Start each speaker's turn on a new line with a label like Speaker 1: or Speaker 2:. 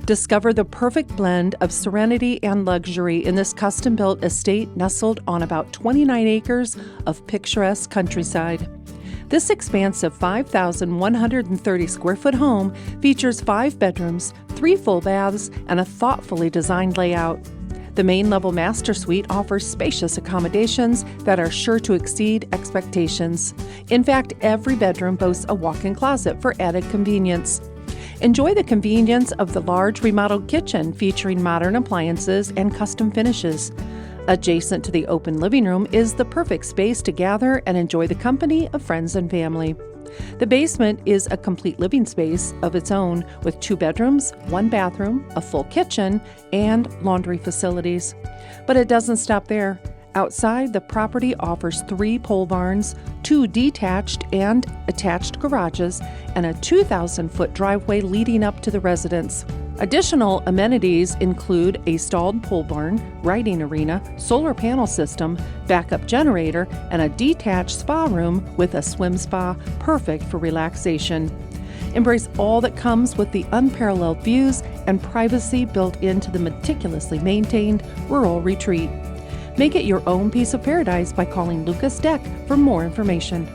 Speaker 1: Discover the perfect blend of serenity and luxury in this custom-built estate nestled on about 29 acres of picturesque countryside. This expansive 5,130 square foot home features 5 bedrooms, 3 full baths, and a thoughtfully designed layout. The main level master suite offers spacious accommodations that are sure to exceed expectations. In fact, every bedroom boasts a walk-in closet for added convenience. Enjoy the convenience of the large remodeled kitchen featuring modern appliances and custom finishes. Adjacent to the open living room is the perfect space to gather and enjoy the company of friends and family. The basement is a complete living space of its own with 2 bedrooms, 1 bathroom, a full kitchen, and laundry facilities. But it doesn't stop there. Outside, the property offers 3 pole barns, 2 detached and attached garages, and a 2,000-foot driveway leading up to the residence. Additional amenities include a stalled pole barn, riding arena, solar panel system, backup generator, and a detached spa room with a swim spa, perfect for relaxation. Embrace all that comes with the unparalleled views and privacy built into the meticulously maintained rural retreat. Make it your own piece of paradise by calling Lucas Deck for more information.